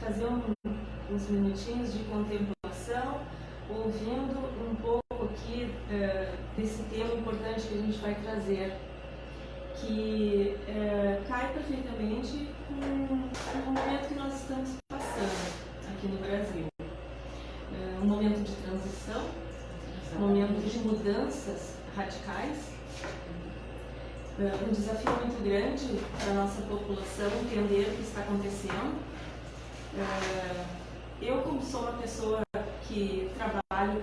fazer uns minutinhos de contemplação, ouvindo um pouco aqui desse tema importante que a gente vai trazer, que cai perfeitamente com o momento que nós estamos passando aqui no Brasil. Um momento de transição, um momento de mudanças radicais, um desafio muito grande para a nossa população entender o que está acontecendo. Eu, como sou uma pessoa que trabalho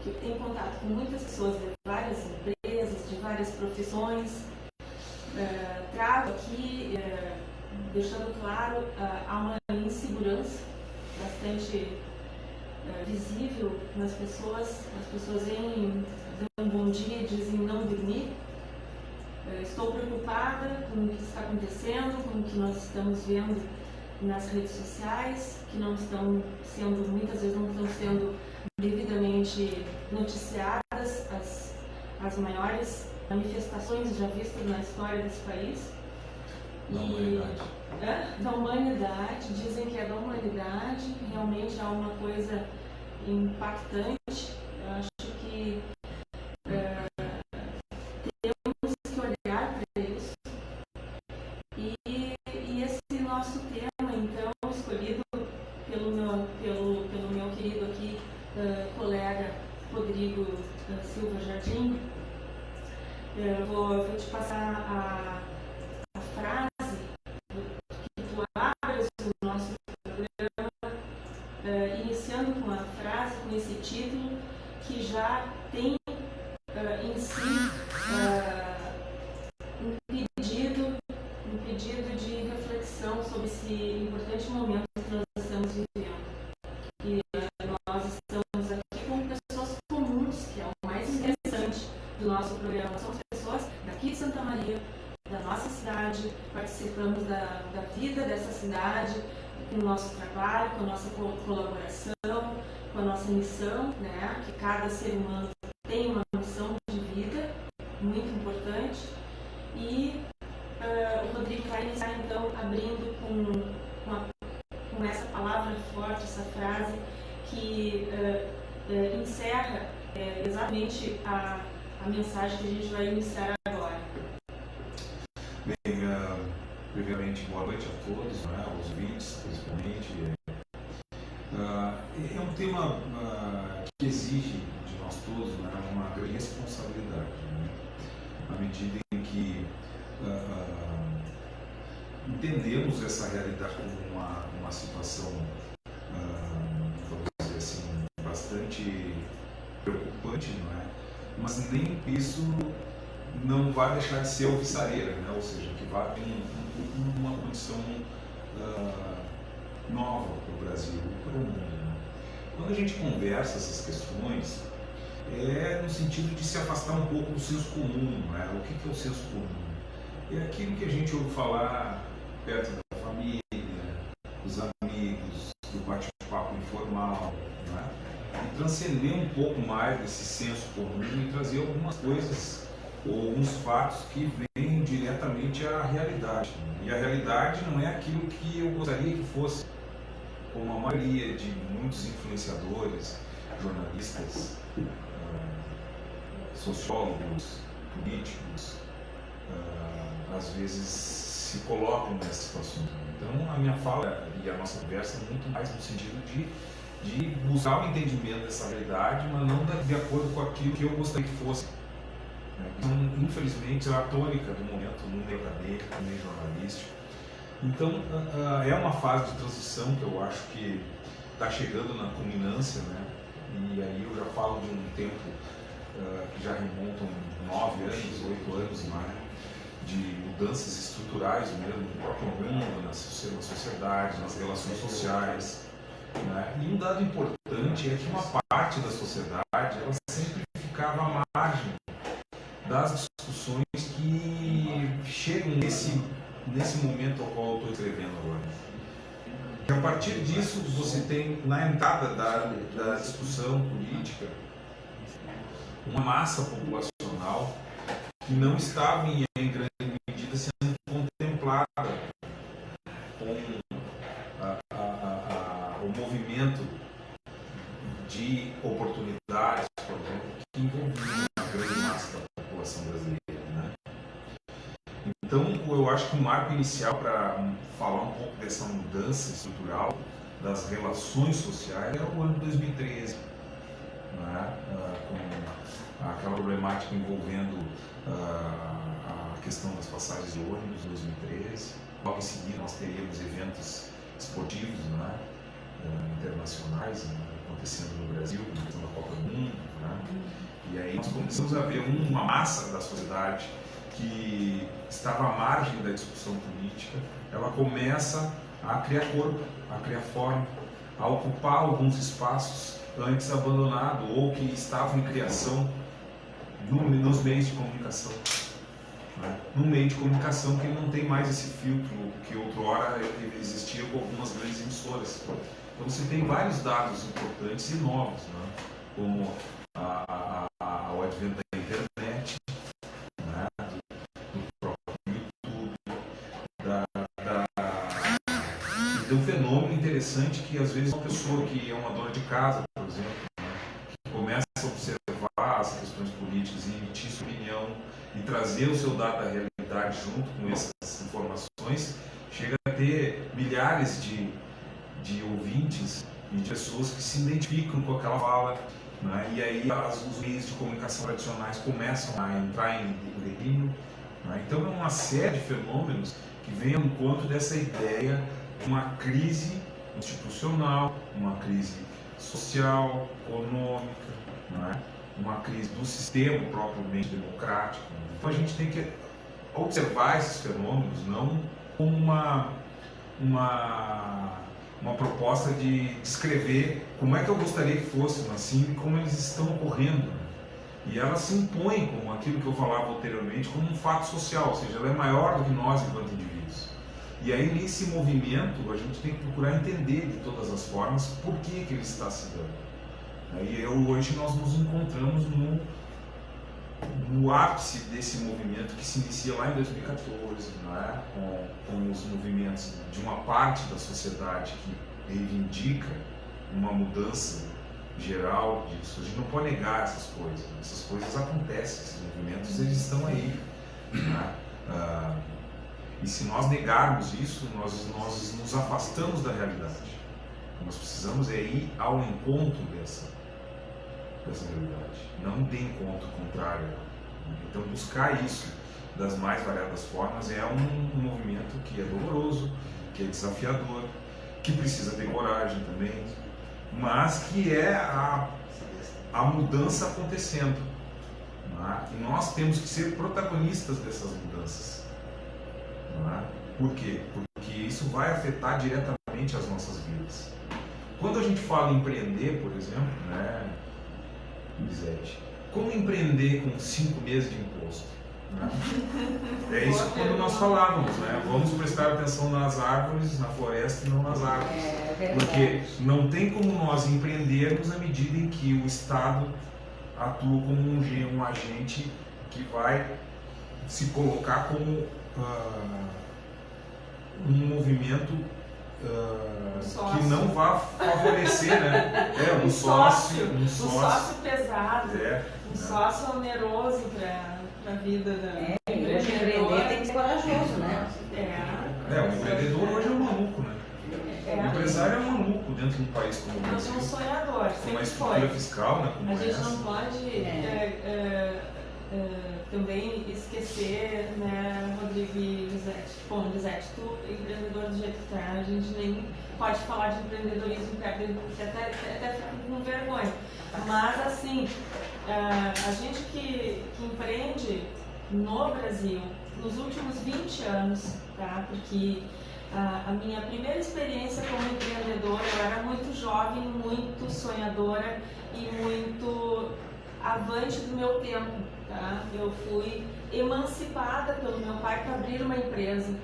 que tem contato com muitas pessoas de várias empresas, de várias profissões, trago aqui, deixando claro, há uma insegurança bastante visível nas pessoas. As pessoas vêm, dão um bom dia e dizem não dormir. Estou preocupada com o que está acontecendo, com o que nós estamos vendo nas redes sociais, que não estão sendo, muitas vezes não estão sendo devidamente noticiadas as maiores manifestações já vistas na história desse país. Da humanidade, dizem que é da humanidade, realmente há uma coisa impactante. Eu acho que temos que olhar para isso. E esse nosso tema, então, escolhido pelo meu querido aqui, colega Rodrigo Silva Jardim, eu vou te passar a frase que tu abres o nosso programa, iniciando com a frase, com esse título, que já tem em si um pedido de reflexão sobre esse importante momento que nós estamos vivendo. E nós estamos aqui com pessoas comuns, que é o mais interessante do nosso programa. São pessoas daqui de Santa Maria, da nossa cidade, participamos da vida dessa cidade, com o nosso trabalho, com a nossa colaboração, com a nossa missão, né? Que cada ser humano tem uma missão de vida muito importante. E o Rodrigo vai iniciar então abrindo com essa palavra forte, essa frase que encerra exatamente a mensagem que a gente vai iniciar agora. Bem, primeiramente, boa noite a todos, né, aos ouvintes, principalmente. É um tema que exige de nós todos, né, uma grande responsabilidade, né, na medida em que entendemos essa realidade como uma situação, vamos dizer assim, bastante preocupante, não é? Mas nem isso não vai deixar de ser alvissareira, né? Ou seja, que vai ter uma condição nova para o Brasil e para o mundo. Né? Quando a gente conversa essas questões, é no sentido de se afastar um pouco do senso comum. Né? O que é o senso comum? É aquilo que a gente ouve falar perto da família, dos amigos, do bate-papo informal, né? E transcender um pouco mais desse senso comum e trazer algumas coisas ou alguns fatos que vêm diretamente à realidade. E a realidade não é aquilo que eu gostaria que fosse, como a maioria de muitos influenciadores, jornalistas, sociólogos, políticos, às vezes se colocam nessas situações. Então a minha fala e a nossa conversa é muito mais no sentido de buscar o entendimento dessa realidade, mas não de acordo com aquilo que eu gostaria que fosse. Então, infelizmente, é a tônica do momento no meio acadêmico, no meio jornalístico. Então, é uma fase de transição que eu acho que está chegando na culminância, né? E aí eu já falo de um tempo que já remontam 9 anos, 8 anos mais, de mudanças estruturais mesmo no próprio mundo, na sociedade, nas relações sociais. Né? E um dado importante é que uma parte da sociedade ela sempre ficava à margem das discussões que chegam nesse momento ao qual eu estou escrevendo agora. E a partir disso, você tem, na entrada da discussão política, uma massa populacional que não estava em grande medida sendo contemplada com movimento de oportunidades, por exemplo, que envolvia a grande massa da população brasileira, né? Então, eu acho que o marco inicial para falar um pouco dessa mudança estrutural das relações sociais é o ano 2013, né? Com aquela problemática envolvendo a questão das passagens de ônibus em 2013. Logo em seguida, nós teríamos eventos esportivos, né? Internacionais, né? Acontecendo no Brasil, na questão da Copa do Mundo, né? E aí nós começamos a ver uma massa da sociedade que estava à margem da discussão política, ela começa a criar corpo, a criar forma, a ocupar alguns espaços antes abandonados ou que estavam em criação nos meios de comunicação. Né? No meio de comunicação que não tem mais esse filtro que outrora existia com algumas grandes emissoras. Então você tem vários dados importantes e novos, né? Como o advento da internet, né? Do próprio YouTube, de um fenômeno interessante que às vezes uma pessoa que é uma dona de casa, por exemplo, né? Que começa a observar as questões políticas e emitir sua opinião e trazer o seu dado da realidade junto com essas informações, chega a ter milhares de ouvintes e de pessoas que se identificam com aquela fala, né? E aí os meios de comunicação tradicionais começam a entrar em declínio, né? Então é uma série de fenômenos que vem ao encontro dessa ideia de uma crise institucional, uma crise social, econômica, né? Uma crise do sistema propriamente democrático. Então a gente tem que observar esses fenômenos não como uma proposta de descrever como é que eu gostaria que fossem assim e como eles estão ocorrendo. E ela se impõe como aquilo que eu falava anteriormente, como um fato social, ou seja, ela é maior do que nós enquanto indivíduos. E aí nesse movimento a gente tem que procurar entender de todas as formas por que ele está se dando. E hoje nós nos encontramos no ápice desse movimento que se inicia lá em 2014, né? com os movimentos de uma parte da sociedade que reivindica uma mudança geral disso. A gente não pode negar essas coisas acontecem, esses movimentos eles estão aí, né? E se nós negarmos isso, nós nos afastamos da realidade. Nós precisamos ir ao encontro dessa realidade, não de encontro contrário. Então buscar isso das mais variadas formas é um movimento que é doloroso, que é desafiador, que precisa ter coragem também, mas que é a mudança acontecendo, né? E nós temos que ser protagonistas dessas mudanças, né? Por quê? Porque isso vai afetar diretamente as nossas vidas. Quando a gente fala em empreender, por exemplo, né, Lisete, como empreender com 5 meses de imposto? Né? É isso quando nós falávamos, né? Vamos prestar atenção nas árvores, na floresta e não nas árvores. Porque não tem como nós empreendermos à medida em que o Estado atua como um agente que vai se colocar como um movimento que não vai favorecer, né? Um sócio pesado, um sócio oneroso para a vida da empreendedor tem que ser corajoso, né? O empreendedor hoje é um maluco, né? O empresário é um maluco dentro de um país como o Brasil. É um sonhador, com uma sempre estrutura foi. fiscal, né? A gente não pode também esquecer, né, Rodrigo e Lisete. Bom, Lisete, tu empreendedor do jeito que tá, a gente nem pode falar de empreendedorismo, porque até fica com vergonha. Mas assim, a gente que empreende no Brasil, nos últimos 20 anos, tá? Porque a minha primeira experiência como empreendedora, eu era muito jovem, muito sonhadora e muito avante do meu tempo, tá? Eu fui emancipada pelo meu pai para abrir uma empresa,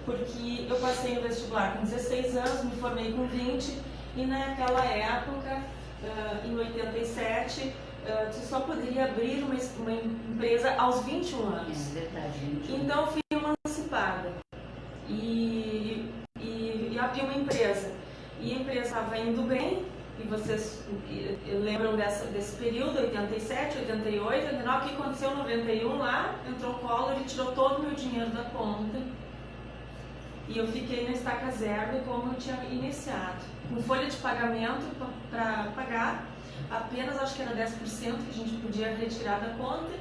porque eu passei no vestibular com 16 anos, me formei com 20 e naquela época, em 87, tu só poderia abrir uma empresa aos 21 anos. É verdade. Então eu fui emancipada e abri uma empresa. e a empresa estava indo bem, e vocês lembram desse período, 87, 88, 89, o que aconteceu em 91 lá, entrou o Collor e tirou todo o meu dinheiro da conta, e eu fiquei na estaca zero como eu tinha iniciado, com folha de pagamento para pagar, apenas acho que era 10% que a gente podia retirar da conta,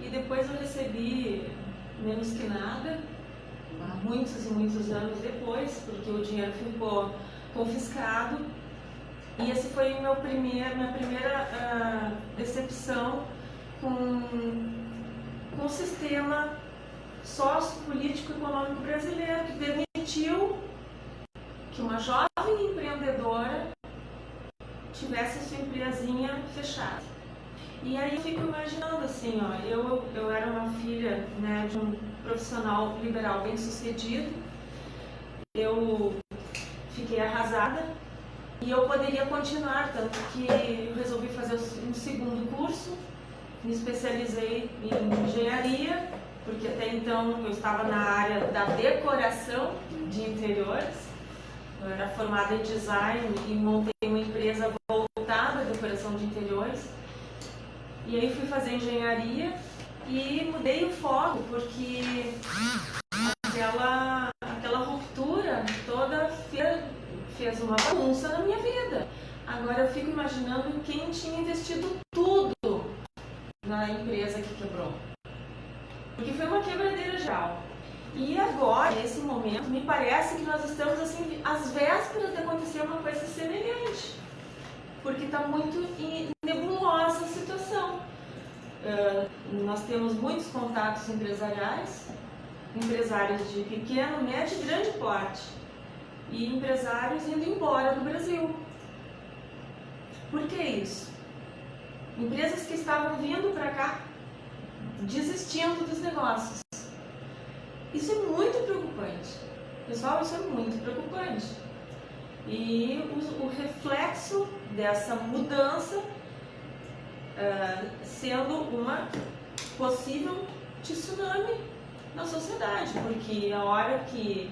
e depois eu recebi menos que nada, muitos e muitos anos depois, porque o dinheiro ficou confiscado. E esse foi minha primeira decepção com o sistema sociopolítico-econômico brasileiro, que permitiu que uma jovem empreendedora tivesse a sua empresinha fechada. E aí eu fico imaginando assim, ó, eu era uma filha, né, de um profissional liberal bem sucedido, eu fiquei arrasada e eu poderia continuar, tanto que eu resolvi fazer um segundo curso, me especializei em engenharia, porque até então eu estava na área da decoração de interiores, eu era formada em design e montei uma empresa voltada à decoração de interiores. E aí fui fazer engenharia e mudei o foco, porque aquela ruptura toda fez uma bagunça na minha vida. Agora eu fico imaginando quem tinha investido tudo na empresa que quebrou. Porque foi uma quebradeira geral. E agora, nesse momento, me parece que nós estamos assim, às vésperas de acontecer uma coisa semelhante. Porque está muito nebulosa a situação. Nós temos muitos contatos empresariais, empresários de pequeno, médio e grande porte, e empresários indo embora do Brasil. Por que isso? Empresas que estavam vindo para cá, desistindo dos negócios. Isso é muito preocupante. Pessoal, isso é muito preocupante. E o reflexo dessa mudança sendo uma possível tsunami na sociedade, porque a hora que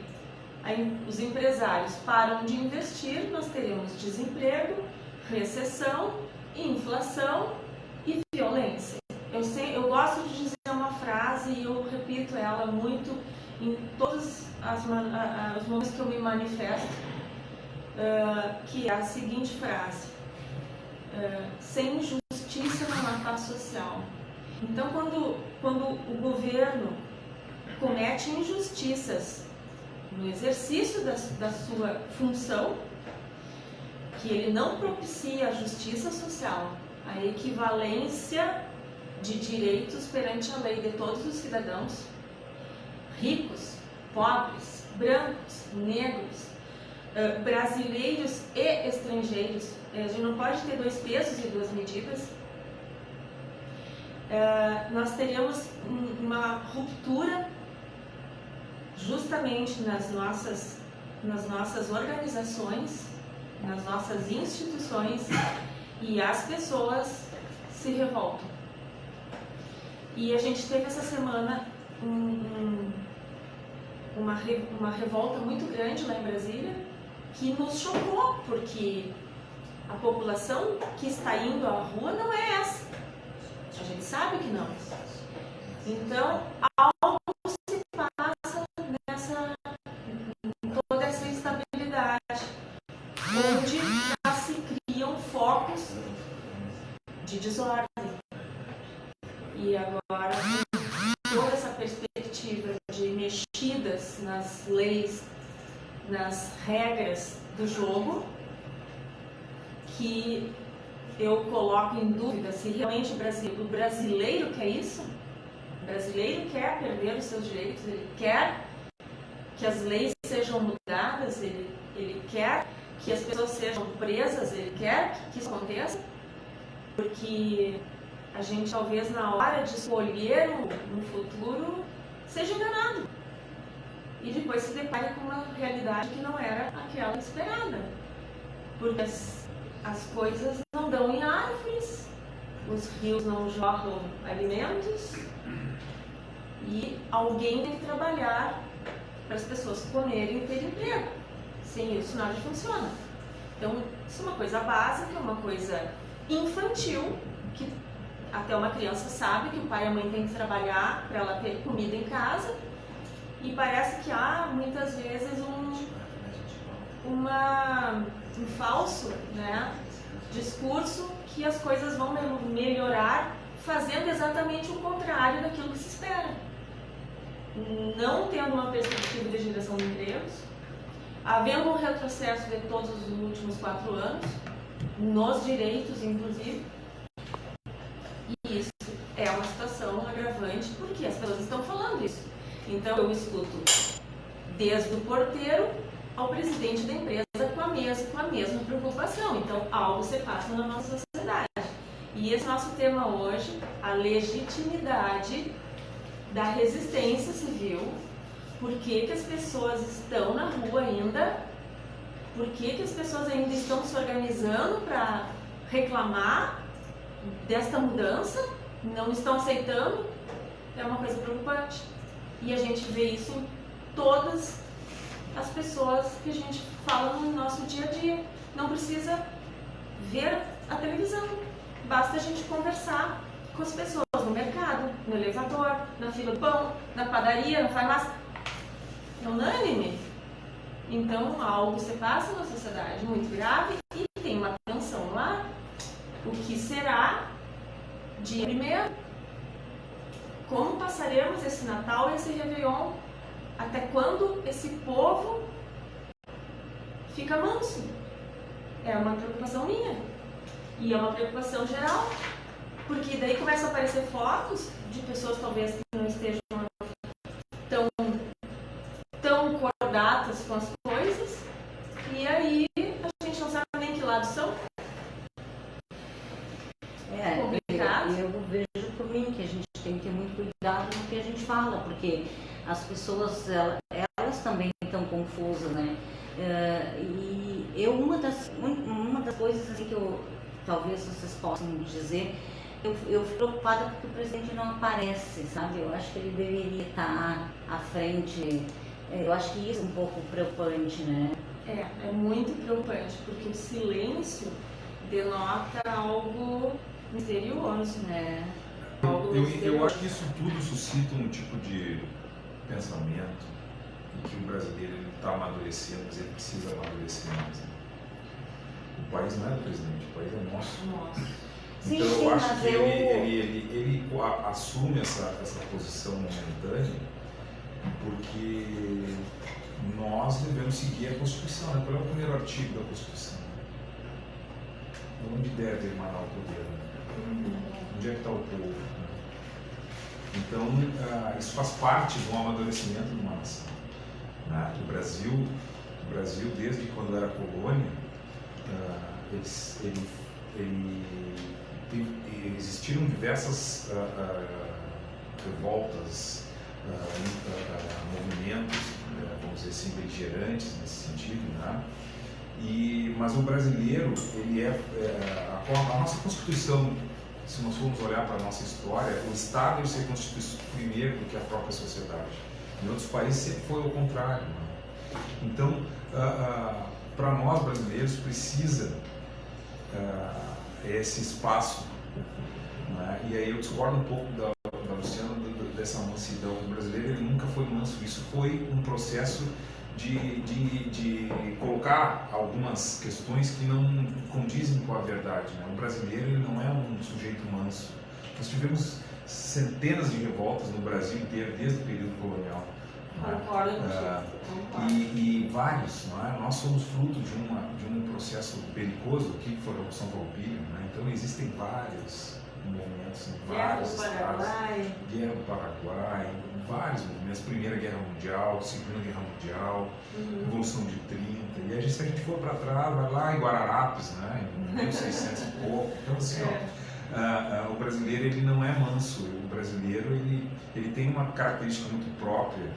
os empresários param de investir, nós teremos desemprego, recessão, inflação e violência. Eu gosto de dizer uma frase e eu repito ela muito em todos os momentos que eu me manifesto, que é a seguinte frase: sem justiça não há paz social. Então, quando o governo comete injustiças no exercício da sua função, que ele não propicia a justiça social, a equivalência de direitos perante a lei de todos os cidadãos, ricos, pobres, brancos, negros, brasileiros e estrangeiros. A gente não pode ter dois pesos e duas medidas. Nós teríamos uma ruptura justamente nas nossas organizações, nas nossas instituições, e as pessoas se revoltam. E a gente teve essa semana uma revolta muito grande lá em Brasília, que nos chocou, porque a população que está indo à rua não é essa. A gente sabe que não. Então, algo se passa em toda essa instabilidade, onde já se criam focos de desordem. E agora, toda essa perspectiva de mexidas nas leis, nas regras do jogo, que eu coloco em dúvida se realmente o brasileiro quer isso. O brasileiro quer perder os seus direitos, ele quer que as leis sejam mudadas, ele quer que as pessoas sejam presas, ele quer que isso aconteça, porque a gente talvez na hora de escolher um futuro seja enganado e depois se depare com uma realidade que não era aquela esperada, porque as coisas não dão em árvores, os rios não jorram alimentos e alguém tem que trabalhar para as pessoas comerem e ter emprego. Sem isso nada funciona. Então, isso é uma coisa básica, uma coisa infantil, que até uma criança sabe que o pai e a mãe têm que trabalhar para ela ter comida em casa, e parece que há muitas vezes um falso, né, discurso que as coisas vão melhorar fazendo exatamente o contrário daquilo que se espera. Não tendo uma perspectiva de geração de empregos, havendo um retrocesso de todos os últimos 4 anos, nos direitos inclusive, e isso é uma situação agravante porque as pessoas estão falando isso. Então eu escuto desde o porteiro ao presidente da empresa com a mesma preocupação. Então algo se passa na nossa sociedade. E esse nosso tema hoje, a legitimidade da resistência civil. Por que as pessoas estão na rua ainda? Por que as pessoas ainda estão se organizando para reclamar desta mudança? Não estão aceitando? É uma coisa preocupante. E a gente vê isso em todas as pessoas que a gente fala no nosso dia a dia. Não precisa ver a televisão. Basta a gente conversar com as pessoas no mercado, no elevador, na fila do pão, na padaria, na farmácia. É unânime. Então, algo se passa na sociedade muito grave e tem uma tensão lá. O que será dia 1º? Como passaremos esse Natal e esse Réveillon? Até quando esse povo fica manso? É uma preocupação minha. E é uma preocupação geral. Porque daí começam a aparecer fotos de pessoas talvez que não estejam tão cordatas com as coisas. E aí a gente não sabe nem que lado são. Eu vejo por mim que a gente tem que ter muito cuidado no que a gente fala, porque as pessoas, elas também estão confusas, né? E uma das coisas assim, que talvez vocês possam dizer, eu fico preocupada porque o presidente não aparece, sabe? Eu acho que ele deveria estar à frente. Eu acho que isso é um pouco preocupante, né? É muito preocupante, porque o silêncio denota algo misterioso, né? Eu acho que isso tudo suscita um tipo de pensamento em que o brasileiro está amadurecendo, mas ele precisa amadurecer mais. Né? O país não é do presidente, o país é nosso. Sim, então sim, eu acho mas que ele assume essa posição momentânea porque nós devemos seguir a Constituição. Né? Qual é o primeiro artigo da Constituição? Onde deve emanar o poder? Né? Onde é que está o povo? Né? Então, isso faz parte do amadurecimento de uma nação. Né? O Brasil, desde quando era colônia, existiram diversas revoltas, movimentos, vamos dizer assim, beligerantes nesse sentido, né? Mas o brasileiro, a nossa Constituição, se nós formos olhar para a nossa história, o Estado ele se constitui primeiro do que a própria sociedade. Em outros países sempre foi o contrário. Né? Então, para nós brasileiros precisa esse espaço, né? E aí eu discordo um pouco da Luciana dessa mansidão. O brasileiro ele nunca foi manso. Isso foi um processo de colocar algumas questões que não condizem com a verdade. Né? O brasileiro ele não é um sujeito manso. Nós tivemos centenas de revoltas no Brasil inteiro desde o período colonial. Concordo contigo. E vários, não é? Nós somos fruto de um processo belicoso que foi a Revolução Farroupilha, né? Então existem vários movimentos em vários estados. Guerra do Paraguai, vários movimentos, Primeira Guerra Mundial, Segunda Guerra Mundial, Revolução de 30, e se a gente for para trás, vai lá em Guararapes, né? Em 1600 e pouco. Então assim, o brasileiro ele não é manso, o brasileiro ele tem uma característica muito própria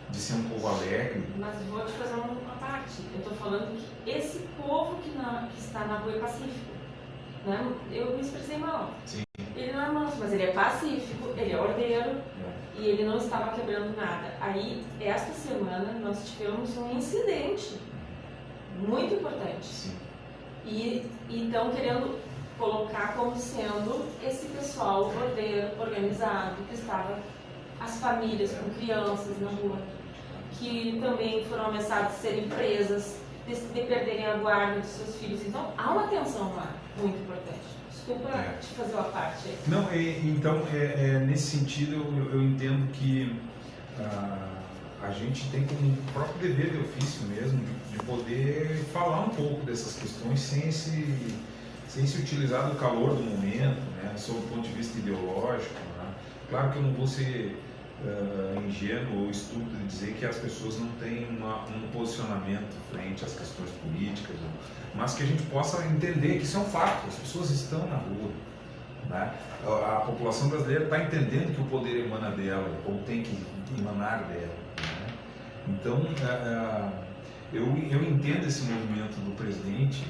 de ser um povo alegre. Mas vou te fazer uma parte. Eu estou falando que esse povo que está na rua é pacífico. Né? Eu me expressei mal. Sim. Ele não é manso, mas ele é pacífico, ele é ordeiro e ele não estava quebrando nada. Aí, esta semana, nós tivemos um incidente muito importante. Sim. E então querendo colocar como sendo esse pessoal bordeiro organizado, que estava as famílias com crianças na rua, que também foram ameaçadas de serem presas, de perderem a guarda dos seus filhos. Então há uma tensão lá muito importante. Desculpa te fazer uma parte aí. Não, então, nesse sentido, eu entendo que a gente tem como próprio dever de ofício mesmo de poder falar um pouco dessas questões sem se utilizar do calor do momento, né, sob o ponto de vista ideológico. Né. Claro que eu não vou ser ingênuo ou estúpido de dizer que as pessoas não têm um posicionamento frente às questões políticas, mas que a gente possa entender que isso é um fato, as pessoas estão na rua. Né? A população brasileira está entendendo que o poder emana dela, ou tem que emanar dela. Né? Então, eu entendo esse movimento do presidente,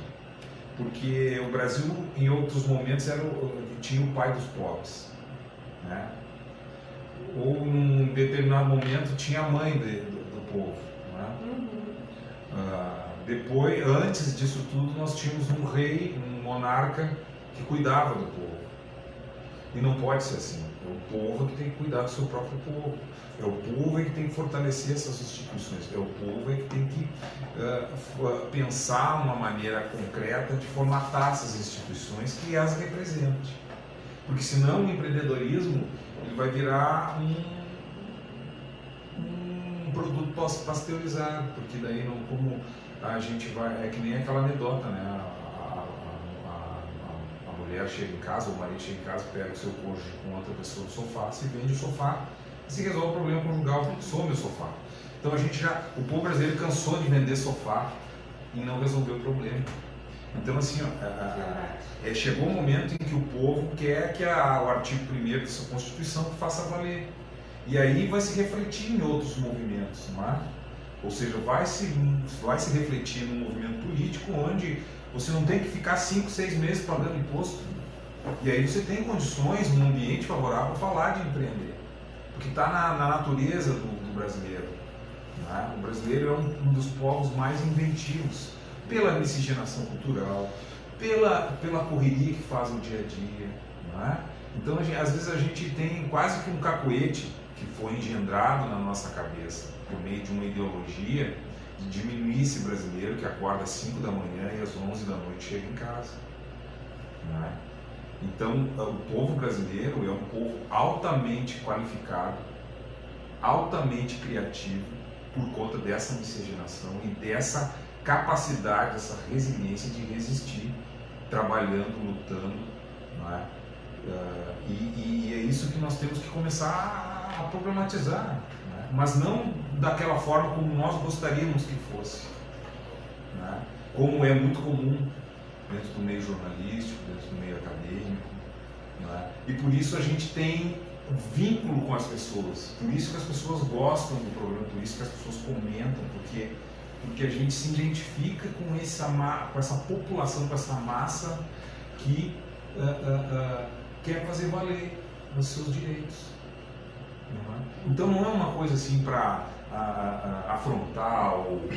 porque o Brasil, em outros momentos, tinha o pai dos pobres. Né? Ou em um determinado momento tinha a mãe do povo. Né? Depois, antes disso tudo, nós tínhamos um rei, um monarca que cuidava do povo. E não pode ser assim. É o povo que tem que cuidar do seu próprio povo. É o povo que tem que fortalecer essas instituições. É o povo que tem que pensar uma maneira concreta de formatar essas instituições que as represente. Porque senão o empreendedorismo ele vai virar um produto pasteurizado, porque daí não, como a gente vai, é que nem aquela anedota, né? A mulher chega em casa, ou o marido chega em casa, pega o seu cônjuge com outra pessoa no sofá, se vende o sofá e se resolve o problema conjugal, porque some o sofá. Então o povo brasileiro cansou de vender sofá e não resolveu o problema. Então, assim, chegou um momento em que o povo quer que o artigo 1º da sua Constituição faça valer. E aí vai se refletir em outros movimentos, não é? Ou seja, vai se refletir num movimento político onde você não tem que ficar 5, 6 meses pagando imposto. E aí você tem condições, num ambiente favorável, para falar de empreender. Porque está na natureza do brasileiro. Não é? O brasileiro é um dos povos mais inventivos. Pela miscigenação cultural, pela correria que faz no dia a dia. Não é? Então, às vezes a gente tem quase que um cacoete que foi engendrado na nossa cabeça por meio de uma ideologia de diminuir esse brasileiro que acorda às 5 da manhã e às 11 da noite chega em casa. Não é? Então, o povo brasileiro é um povo altamente qualificado, altamente criativo por conta dessa miscigenação e dessa capacidade, essa resiliência de resistir, trabalhando, lutando, não é? E é isso que nós temos que começar a problematizar, né? Mas não daquela forma como nós gostaríamos que fosse, né? Como é muito comum dentro do meio jornalístico, dentro do meio acadêmico, né? E por isso a gente tem um vínculo com as pessoas, por isso que as pessoas gostam do programa, por isso que as pessoas comentam, porque a gente se identifica com essa população, com essa massa que quer fazer valer os seus direitos. Não é? Então não é uma coisa assim para afrontar ou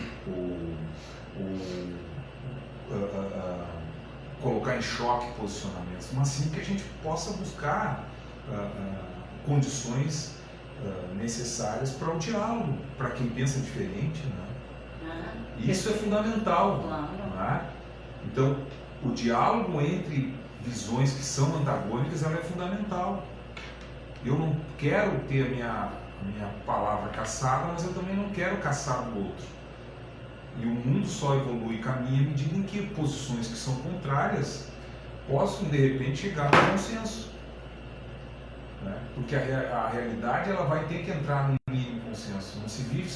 colocar em choque posicionamentos, mas sim que a gente possa buscar condições necessárias para o diálogo, para quem pensa diferente, né? Isso é fundamental. Não é? Então, o diálogo entre visões que são antagônicas ela é fundamental. Eu não quero ter a minha palavra caçada, mas eu também não quero caçar o outro. E o mundo só evolui e caminha à medida em que posições que são contrárias possam, de repente, chegar a um consenso. Né? Porque a realidade ela vai ter que entrar num mínimo consenso. Não se vive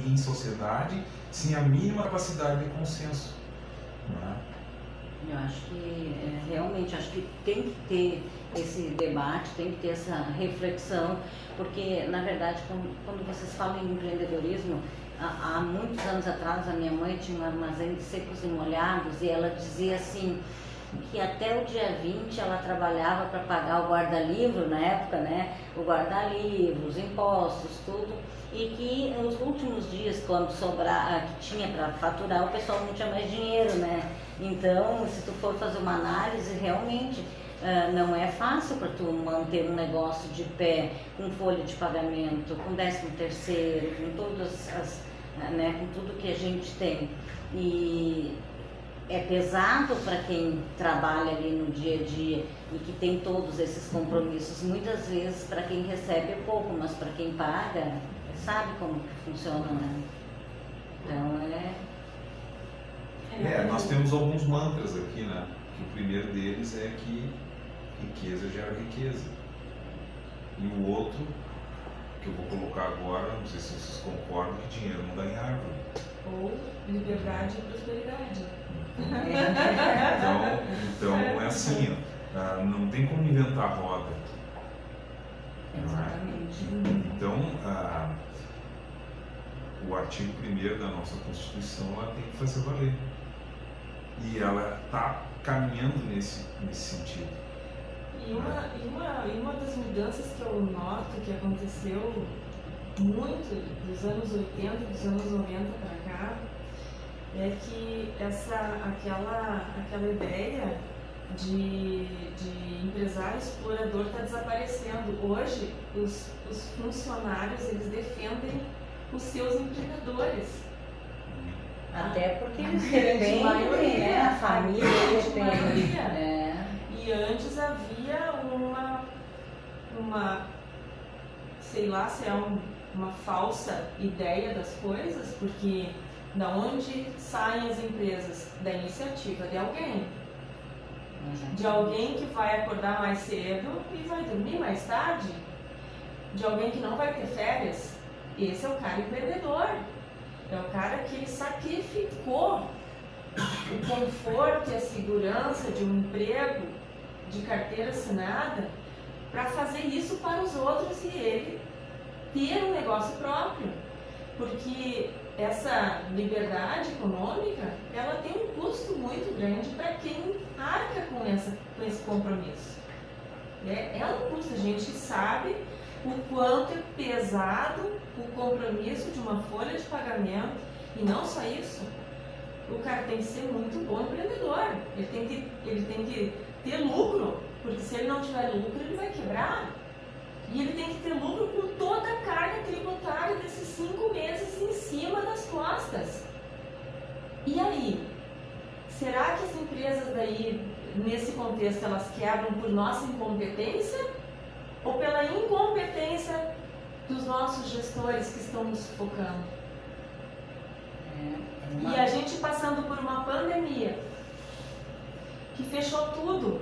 em sociedade sem a mínima capacidade de consenso. Não é? Eu acho que realmente acho que tem que ter esse debate, tem que ter essa reflexão, porque na verdade quando vocês falam em empreendedorismo, há muitos anos atrás a minha mãe tinha um armazém de secos e molhados e ela dizia assim que até o dia 20 ela trabalhava para pagar o guarda-livro na época, né? O guarda-livro, os impostos, tudo. e que nos últimos dias, quando sobrar, que tinha para faturar, o pessoal não tinha mais dinheiro, né? Então, se tu for fazer uma análise, realmente não é fácil para tu manter um negócio de pé, com folha de pagamento, com 13º, com todas as, né, com tudo que a gente tem. E é pesado para quem trabalha ali no dia a dia e que tem todos esses compromissos. Muitas vezes para quem recebe é pouco, mas para quem paga, sabe como que funciona, né? Então nós temos alguns mantras aqui, né? Que o primeiro deles é que riqueza gera riqueza. E o outro, que eu vou colocar agora, não sei se vocês concordam, que dinheiro não dá em árvore. Ou liberdade e prosperidade. Então é assim, ó, não tem como inventar a roda. Exatamente. Então, o artigo 1º da nossa Constituição ela tem que fazer valer. E ela está caminhando nesse sentido. E uma das mudanças que eu noto que aconteceu muito dos anos 80 e dos anos 90 para cá é que aquela ideia de empresário explorador está desaparecendo. Hoje, os funcionários eles defendem os seus empregadores. Até porque eles dependem, né? A família depende. E antes havia uma sei lá se é uma falsa ideia das coisas, porque da onde saem as empresas? Da iniciativa de alguém. De alguém que vai acordar mais cedo e vai dormir mais tarde. De alguém que não vai ter férias. Esse é o cara empreendedor. É o cara que ele sacrificou o conforto e a segurança de um emprego de carteira assinada para fazer isso para os outros e ele ter um negócio próprio. Porque essa liberdade econômica, ela tem um custo muito grande para quem arca com esse compromisso. É um custo, a gente sabe o quanto é pesado o compromisso de uma folha de pagamento. E não só isso, o cara tem que ser muito bom empreendedor, ele tem que ter lucro, porque se ele não tiver lucro ele vai quebrar. E ele tem que ter lucro com toda a carga tributária desses 5 meses em cima das costas. E aí? Será que as empresas daí, nesse contexto, elas quebram por nossa incompetência? Ou pela incompetência dos nossos gestores que estão nos sufocando? E a gente passando por uma pandemia que fechou tudo.